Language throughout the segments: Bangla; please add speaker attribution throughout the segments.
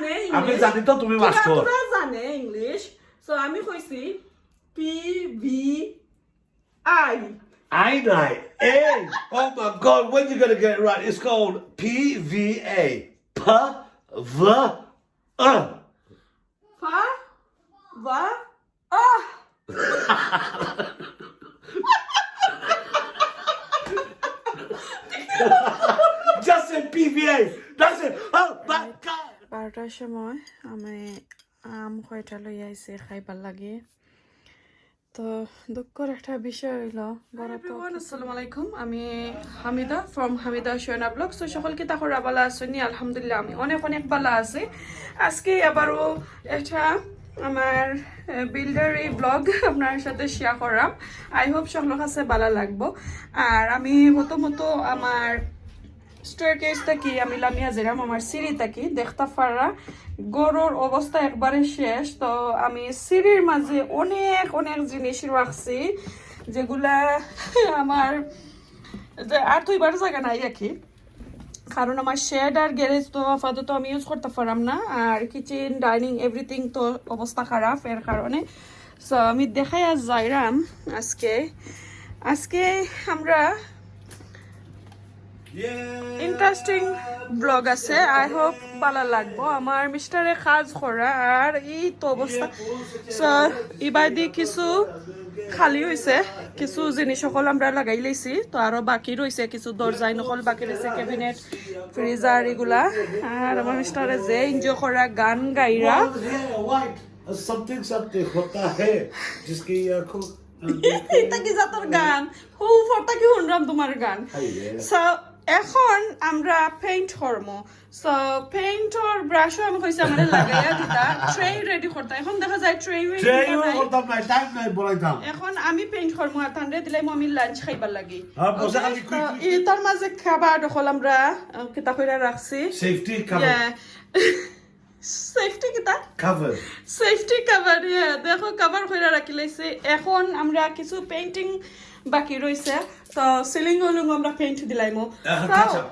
Speaker 1: জানে ইংলিশ
Speaker 2: আমি জানি তো তুমি মাস্টার
Speaker 1: তোরা জানে ইংলিশ সো আমি কইছি PVI
Speaker 2: I know. Hey, oh my God, when you gonna get it right? It's called PVA. Pa va
Speaker 1: Fa va
Speaker 2: Just say PVA. That's it. Oh my God.
Speaker 3: 12টার সময় আমি আম কয়টা লই আইছি খাইবার লাগে তো দুঃখের একটা বিষয় হইল বড় তো আসসালামু আলাইকুম আমি হামিদা ফ্রম হামিদা শোনা ব্লগ সো সকলকে তাহরা ভালো আছেন আলহামদুলিল্লাহ আমি অনেক অনেক ভালো আছি আজকে আবারও একটা আমার বিল্ডারি ব্লগ আপনার সাথে শেয়ার করাম আই হোপ সকলের কাছে ভালো লাগবো আর আমি মতো আমার স্টেয়ারকেস থাকি আমি লামিয়া যেরাম আমার সিঁড়ি থাকি দেখতে পারা গরুর অবস্থা একবারে শেষ তো আমি সিঁড়ির মাঝে অনেক অনেক জিনিস রাখছি যেগুলা আমার আর দুইবার জায়গা নাই আর কি কারণ আমার শেড আর গ্যারেজ তো আপাতত আমি ইউজ করতে পারলাম না আর কিচেন ডাইনিং এভরিথিং তো অবস্থা খারাপ এর কারণে সো আমি দেখাই আর যাইরাম আজকে আমরা ইন্টারেস্টিং ব্লগ আছে আই হোপ ভালো লাগবো আমার মিস্টারে কাজ করা আর এই তো অবস্থা ইবাদি কিছু খালি হয়েছে কিছু জিনিস সকল আমরা লাগাই লাইছি তো আরো বাকি রয়েছে কিছু দরজাই নকল বাকি রয়েছে ক্যাবিনেট ফ্রিজার এগুলা আর আমার মিস্টারে যে এনজয় করা গান গাইরা
Speaker 2: something होता है जिसकी आंखों
Speaker 3: এটা কি জাতর গান হু ফটা কি শুনরাম তোমার গান সো এখন আমরা পেইন্ট করবো সো পেইন্টর ব্রাশও আমি কইছি আমারে লাগাইয়া দিতা ট্রে রেডি করতে এখন দেখা যায় ট্রে
Speaker 2: করতাম না টাইম নাই বলাইতাম
Speaker 3: এখন আমি পেইন্ট করবো আর তানরে দিলাই আমি লাঞ্চ খাইবার লাগি
Speaker 2: হ্যাঁ বসে খালি
Speaker 3: এই তার মাঝে খাবার দখল আমরা কিতা কইরা রাখছি
Speaker 2: সেফটি কভার
Speaker 3: সেফটি কিতা
Speaker 2: কভার
Speaker 3: সেফটি কভার দেখো কভার কইরা রাখি লাইছে এখন আমরা কিছু পেইন্টিং বাকি রইছে তো সিলিং হলুম আমরা পেইন্ট দিলাইমো
Speaker 2: টাচ আপ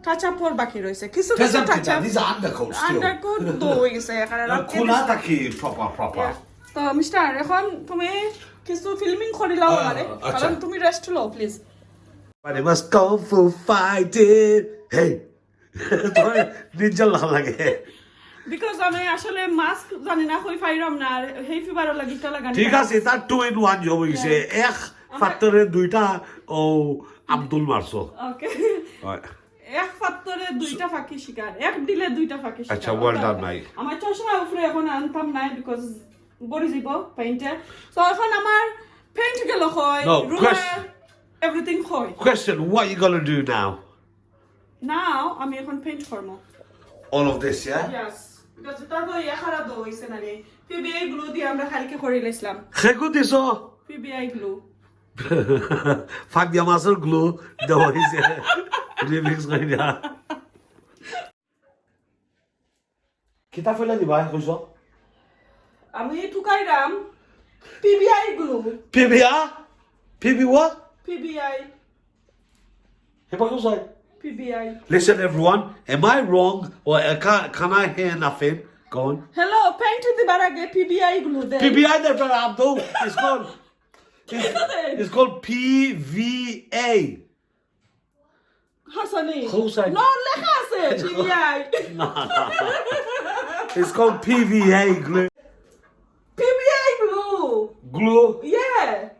Speaker 3: টাচ আপ পর বাকি রইছে কিছু touch up
Speaker 2: this undercoat still
Speaker 3: undercoat তো হইছে কারণ
Speaker 2: খোলা থাকি প্রপার
Speaker 3: তো মিস্টার এখন তুমি কিছু ফিল্মিং করিলাও আমারে কারণ তুমি রেস্ট লও please
Speaker 2: But it must go for fighting. Hey. তোমার নির্জল না লাগে
Speaker 3: বিকজ আমি আসলে মাস্ক জানি না কই ফাইরাম না আর হেই ফিভারও লাগিটা লাগানি
Speaker 2: ঠিক আছে তার 2 in 1 জব হইছে এক ফ্যাক্টরে দুইটা ও আব্দুল মারসো
Speaker 3: ওকে এক ফ্যাক্টরে দুইটা ফাঁকি শিকার এক দিলে দুইটা ফাঁকি শিকার
Speaker 2: আচ্ছা ওয়েল ডান ভাই
Speaker 3: আমার চশমা উপরে এখন আনতাম না বিকজ বড়ি যাব পেইন্টে সো এখন আমার পেইন্ট গেল কই রুমার এভরিথিং কই
Speaker 2: question what you going to do now
Speaker 3: নাও আমি এখন পেইন্ট করব
Speaker 2: all of this yeah
Speaker 3: yes because এটা তো এখারা দো হইছে না রে পিবিআই গ্লু দিয়ে আমরা কালকে করে লাইছিলাম
Speaker 2: খেকু দিছো
Speaker 3: পিবিআই গ্লু
Speaker 2: ফাক দিয়া মাসের গ্লু দেওয়া হইছে রিমিক্স কইরা কিতা ফেলা দিবা কইছো
Speaker 3: আমি টুকাইরাম PBI glue
Speaker 2: PB what
Speaker 3: PBI
Speaker 2: হেবা কইছো
Speaker 3: PBI.
Speaker 2: Listen, everyone. Am I wrong, or can I hear nothing? Go on.
Speaker 3: Hello, paint the barage PBI glue there.
Speaker 2: PBI, there, brother Abdul. It's called PVA.
Speaker 3: Hasani.
Speaker 2: Who's that?
Speaker 3: No, lekha ase PBI.
Speaker 2: No. It's called PVA glue.
Speaker 3: PBI glue.
Speaker 2: Glue.
Speaker 3: Yeah.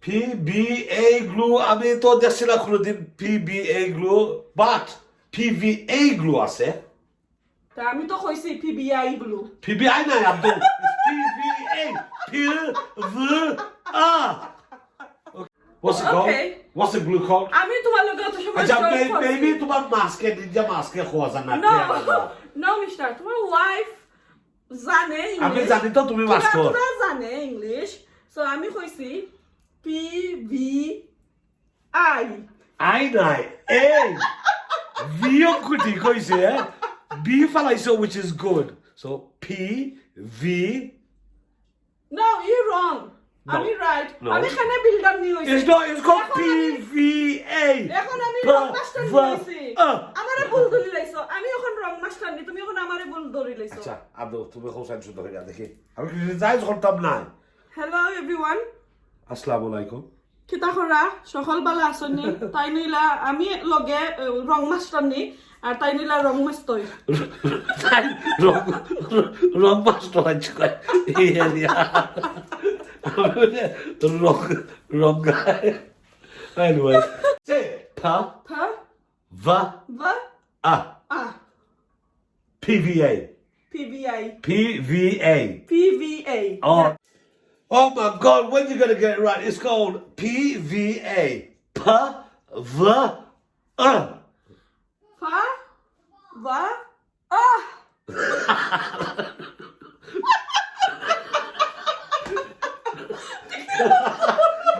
Speaker 2: PBA glue. I mean, to desila khuludin PBA glue, but PVA glue ase.
Speaker 3: Ta ami to koisi PBI glue.
Speaker 2: PBI na Abdul. It's PVA. PVA. What's it called?
Speaker 3: Okay.
Speaker 2: What's the glue called?
Speaker 3: Ami tomar loge to shomar
Speaker 2: Maybe তোমার মাস্কে ninja মাস্কে খোঁজা না
Speaker 3: No, mister. Tomar wife জানে English.
Speaker 2: আমি জানি তো তুমি মাস্টার
Speaker 3: তোরা জানে ইংলিশ সো আমি কইছি PVI
Speaker 2: আই নাই এই ভিও কুটি কইছে বি ফালাইছো which is good so PV
Speaker 3: No, you're wrong. আমি রাইট আমি খানে বিল্ডার নি হইছি
Speaker 2: it's called PVA
Speaker 3: এখন আমি রং মাস্টার নি হইছি আমারে ভুল ধরি লাইছো আমি এখন রং
Speaker 1: মাস্টার নি তুমি এখন আমারে বল ধরে লইছো
Speaker 2: আচ্ছা আদৌ তুমি হোসেন শুদ্ধ হয়ে দেখি আমি ক্রিটিসাইজ করতাম না
Speaker 1: হ্যালো এভরিওয়ান
Speaker 2: আসসালামু আলাইকুম
Speaker 1: কিতা করা সকালবেলা আসনি তাই নিলা আমি লগে রং মাস্টার নি আর তাই নিলা রং মাস্টই
Speaker 2: তাই রং মাস্টার আছে এই এরিয়া রং গায় anyway say pa
Speaker 1: থা
Speaker 2: va
Speaker 1: va
Speaker 2: a
Speaker 1: a
Speaker 2: PVA
Speaker 1: PVA
Speaker 2: PVA
Speaker 1: PVA
Speaker 2: Oh my God, when you gonna get it right? It's called PVA. Pa va a.
Speaker 1: fa va a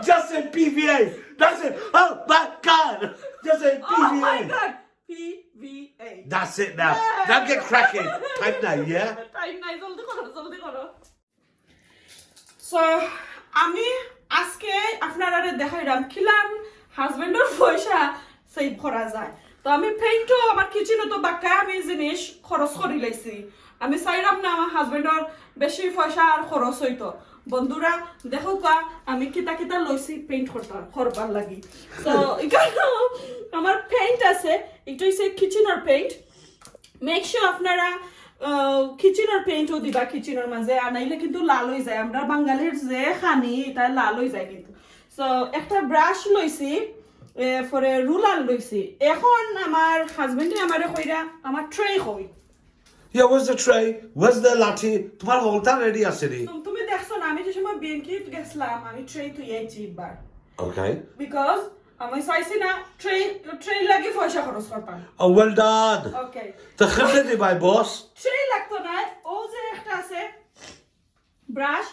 Speaker 2: Just say PVA. That's it. Oh my God. Just say PVA.
Speaker 1: Oh my god PVA
Speaker 2: That's it now. Now get cracking. Time now, yeah?
Speaker 1: Time নাই জলদি করো সো আমি আজকে আপনারা দেখাইলাম খিলান হাজবেন্ডের পয়সা সেভ করা যায় তো আমি পেইন্টও আমার কিচেনে তো বাকা আমি জিনিস খরচ করে লাইছি আমি চাইলাম না আমার হাজবেন্ডের বেশি পয়সা আর খরচ হইতো বন্ধুরা দেখো কা আমি কিতা কিতা লইছি পেইন্ট করবার লাগি তো এখানে আমার পেইন্ট আছে এটা হচ্ছে কিচেনের পেইন্ট মেক শিওর আপনারা কিচেনের পেইন্টও দিবা কিচেনের মাঝে আনাইলে কিন্তু লাল হয়ে যায় আমরা বাঙালির যে খানি এটা লাল হয়ে যায় কিন্তু সো একটা ব্রাশ লইছি পরে রুলার লইছি এখন আমার হাজবেন্ডে আমারে কইরা আমার ট্রে কই
Speaker 2: Yeah, where's the tray? Where's the latte? তোমার হলটা রেডি আছে নি?
Speaker 1: তুমি দেখছো না আমি যে সময় বেঙ্কিট গেছিলাম আমি ট্রে তুই এইছি বার
Speaker 2: Okay.
Speaker 1: বিকজ আমি চাইছি না ট্রে লাগি পয়সা খরচ করতাম
Speaker 2: Oh, well done.
Speaker 1: Okay
Speaker 2: تخفي لي my boss.
Speaker 1: Tray লাগতো না ও যে একটা আছে ব্রাশ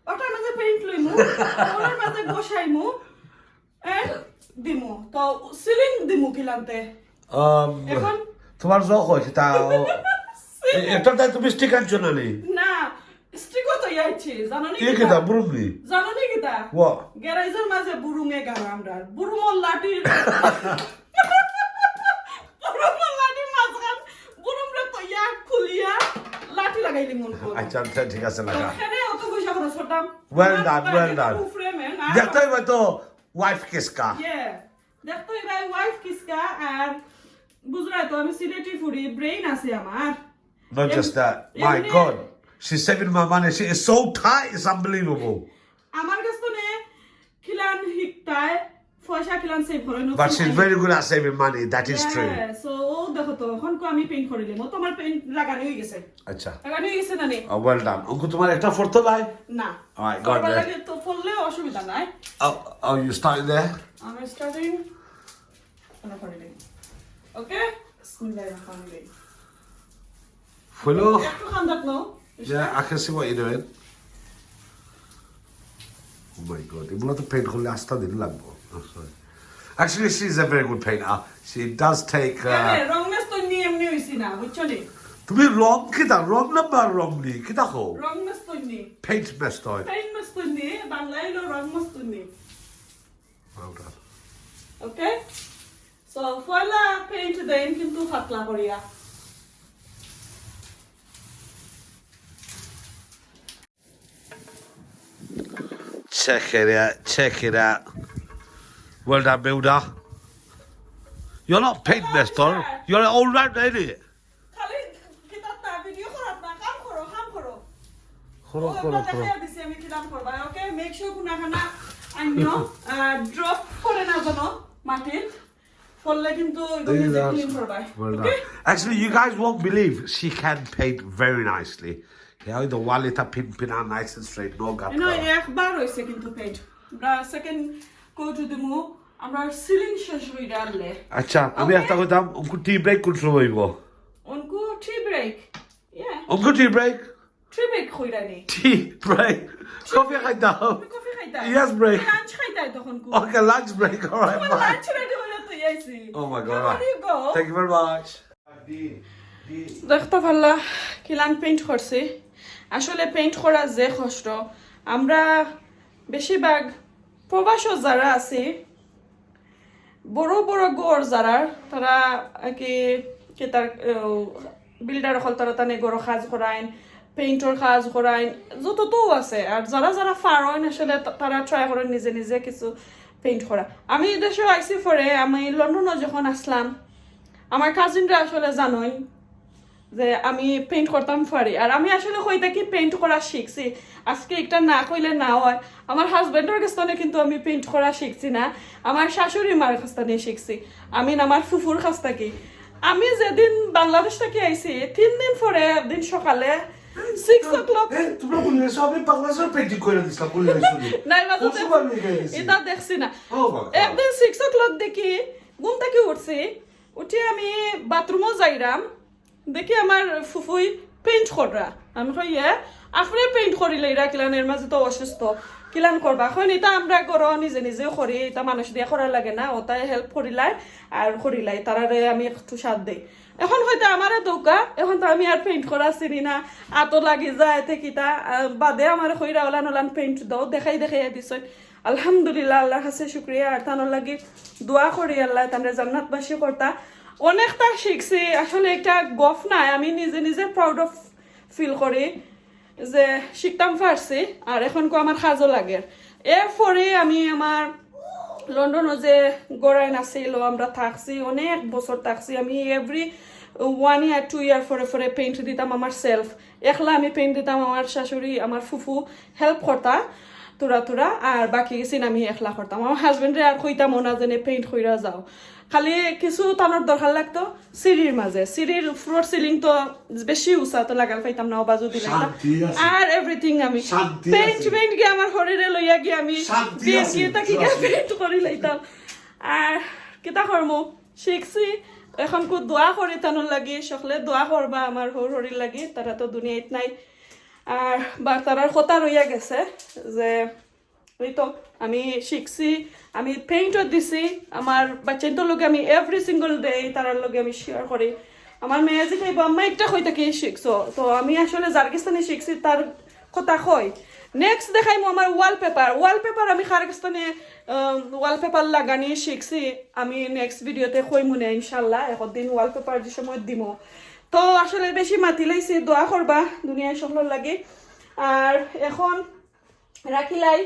Speaker 1: ওটার মাঝে পেইন্ট লইমু ওটার মাঝে বসাইমু এন্ড দিমু তো সিলিং দিমু কিলামতে এখন
Speaker 2: তোমার জো কই তা এটা তাই তুমি স্টিক আনছো না নি?
Speaker 1: না স্টিকও তো ইয়াইছি জানোনি
Speaker 2: কি কিটা বুরুমি?
Speaker 1: জানোনি কিটা
Speaker 2: What?
Speaker 1: গ্যারেজের মাঝে বুরুমে গারামডার বুরুমল লাঠির বুরুমল লাঠির মাঝখান বুরুমরে তো ইয়া খুলিয়া লাঠি লাগাইলি মন করে
Speaker 2: আচ্ছা ঠিক আছে লাগা।
Speaker 1: এখানে অত পয়সা খরচ করতাম
Speaker 2: Well done, well done. দেখতে হবে তো ওয়াইফ কিসকা।
Speaker 1: দেখতে ভাই ওয়াইফ কিসকা আর বুঝরাই তো আমি সিলেটি ফুডি ব্রেইন আছে আমার
Speaker 2: Not just that. My God. She's saving my money. She is so tight. It's unbelievable.
Speaker 1: আমার কাছে তো নে খিলান হিকতায় পয়সা খিলান সেভ করে না
Speaker 2: But she's very good at saving money. That is true.
Speaker 1: So ও দেখো তো এখন কো আমি পেইন্ট করে দিলাম তোমার পেইন্ট লাগানো হয়ে গেছে
Speaker 2: আচ্ছা।
Speaker 1: লাগানো হয়ে গেছে না নে
Speaker 2: Oh, well done. Uncle, তোমার একটা ফটো লাই?
Speaker 1: না
Speaker 2: Alright, God bless.
Speaker 1: লাগে তো ফললে অসুবিধা নাই
Speaker 2: Oh, you starting there?
Speaker 1: আমি স্টার্টিং না করে দিই ওকে বিসমিল্লাহির রহমানির রহিম
Speaker 2: Hello?
Speaker 1: একটু খান্দাত নাও
Speaker 2: Yeah, I can see what you're doing. Oh my God. এগুলো তো পেইন্ট করলে আস্তা দিন লাগবো। Oh, sorry. Actually, she's a very good painter. She does take...
Speaker 1: রং মেস তো নিয়ে এমনি হইছি না বুঝছো নি
Speaker 2: তুমি রং কিতা? রং নাম্বার রং নি? কিতা হো?
Speaker 1: রং মেস তো নি
Speaker 2: Paint mess toy.
Speaker 1: Paint mess তো নি বাংলায় হলো রং মেস তো নি
Speaker 2: Well done.
Speaker 1: ওকে সো ফয়লা পেইন্ট দেন কিন্তু পাতলা করিয়া
Speaker 2: Check it out. Check it out. Well done, builder. You're not paint master. You're an all-round idiot.
Speaker 1: খালি কিতাব না ভিডিও করত না কাম করো
Speaker 2: Khoro,
Speaker 1: দেখা দিছি আমি কি নাম করবা ওকে মেক শিওর কোনা খানা আইনো ড্রপ করে না জানো মাটির ফললে কিন্তু এগুলো ক্লিন করবা
Speaker 2: Well done. Actually, you guys won't believe she can paint very nicely. Yeah, the wallet are pimping out nice and straight. No gap.
Speaker 1: এনো একবার হইছে কিন্তু পেইন্ট আমরা সেকেন্ড কোড দিমু আমরা সিলিং শেষ হই ডাললে
Speaker 2: আচ্ছা আমি একটা কইতাম উনকু টি ব্রেক কোন সময় হইব
Speaker 1: উনকু টি ব্রেক
Speaker 2: উনকু টি ব্রেক
Speaker 1: টি ব্রেক কইরানি
Speaker 2: টি ব্রেক কফি খাইতাম
Speaker 1: কফি খাইতা
Speaker 2: Yes, break.
Speaker 1: লাঞ্চ খাইতা তখন কো
Speaker 2: Okay, lunch break. All right, bye.
Speaker 1: Lunch ready হইলো তো ইয়াইছি
Speaker 2: Oh my God.
Speaker 1: How do you go?
Speaker 2: Thank you very much.
Speaker 1: দেখতে পারলা কিলান পেইন্ট করছি আসলে পেইন্ট করা যে কষ্ট আমরা বেশিরভাগ প্রবাসী যারা আছে বড় বড় গড় যারা তারা কি তার বিল্ডার হল তারা তানে গরো কাজ করাইন পেইন্টর কাজ করাইন যতটাও আছে আর যারা যারা পারেন আসলে তারা ট্রাই করেন নিজে নিজে কিছু পেইন্ট করা আমি দেশে আইসি পরে আমি লন্ডনে যখন আসলাম আমার কাজিনরা আসলে জানোই যে আমি পেইন্ট করতাম পারি আর আমি আসলে কই থাকি পেইন্ট করা শিখছি আজকে একটা না কইলে না হয় আমার হাজবেন্ডের কাছ থেকে কিন্তু আমি পেইন্ট করা শিখছি না আমার শাশুড়ি মার কাছ থেকে শিখছি আমি না আমার ফুফুর কাছ থেকে আমি যেদিন বাংলাদেশ থেকে আইছি 3 দিন পরে একদিন সকালে 6 o'clock
Speaker 2: তোমরা বললে সবই বাংলাদেশের পেইন্টিং করে দিছলা বললে শুনি
Speaker 1: নাই বাজু এটা দেখছি না একদিন 6 o'clock দেখি ঘুম থেকে উঠছি উঠে আমি বাথরুমও যাইরাম দেখি আমার ফুফুই পেইন্ট করা আমি কই আপনি পেইন্ট করিলে এরা কিলানের মাঝে তো অসুস্থ কিলান করবা কই এটা আমরা করো নিজে নিজেও করি এটা মানুষ দিয়ে করা লাগে না ওটাই হেল্প করিলাই আর করিলাই তারারে আমি একটু সাথ দেই এখন হয়তো আমারে দৌকা এখন তো আমি আর পেইন্ট করা চিনি না আতো লাগি যায় কিতা বাদে আমার কইরা ওলান ওলান পেইন্ট দাও দেখাই দেখাই দিছই আলহামদুলিল্লাহ আল্লাহর কাছে শুকরিয়া আর তানোর লাগি দোয়া করি আল্লাহ তানরে জান্নাতবাসী করতা অনেকটা শিখছি আসলে একটা গফ নাই আমি নিজে নিজে প্রাউড অফ ফিল করি যে শিখতাম পারছি আর এখন আমার কাজও লাগে এরপরে আমি আমার লন্ডনে যে গড়াই নাছিল আমরা থাকছি অনেক বছর থাকছি আমি এভরি 1 year 2 year পরে পেইন্ট দিতাম আমার সেলফ একলা আমি পেইন্ট দিতাম আমার শাশুড়ি আমার ফুফু হেল্প করতা তোরা আর বাকি গেছি আমি একলা করতাম আমার হাজবেন্ডে আর কইতাম না যেনে পেইন্ট কইরা যাও খালি কিছু তানোর দরকার লাগতো সিঁড়ির মাঝে সিঁড়ির ফ্লোর সিলিং তো বেশি উঁচা তো লাগাল পাইতাম না বাজু দিলাম আর এভরিথিং আমি পেইন্ট গিয়ে আমার শরীরে লইয়া গিয়ে আমি পেইন্ট করি লাইতাম আর কিতা করমু শিখছি এখন কো দোয়া করি তানোর লাগি সকলে দোয়া করবা আমার শরীর লাগি তারা তো দুনিয়াত নাই আর বা তারার কথা রইয়া গেছে যে ওই তো আমি শিখছি আমি পেইন্টও দিছি আমার বাচ্চাদের লগে আমি এভরি সিঙ্গল ডে তারার লগে আমি শেয়ার করি আমার মেয়ে যে খাইব আম্মা একটা কই থাকি শিখছো তো আমি আসলে জার্গিস্তানে শিখছি তার কথা কই নেক্সট দেখাইমু আমার ওয়ালপেপার আমি খারগিস্তানে ওয়ালপেপার লাগানি শিখছি আমি নেক্সট ভিডিওতে কইমু না ইনশাআল্লাহ একদিন ওয়ালপেপার যে সময় দিমু তো আসলে বেশি মাতি লাইছি দোয়া করবা দুনিয়ায় সকলের লাগে আর এখন রাখিলাই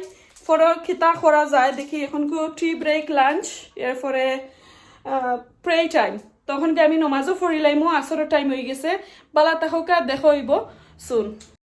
Speaker 1: ফর খিতা করা যায় দেখি এখন টি ব্রেক লাঞ্চ এরপরে প্রে টাইম তখন আমি নমাজও পড়িলাইমো আসরের টাইম হয়ে গেছে বালা তাহকা দেখা হইব সুন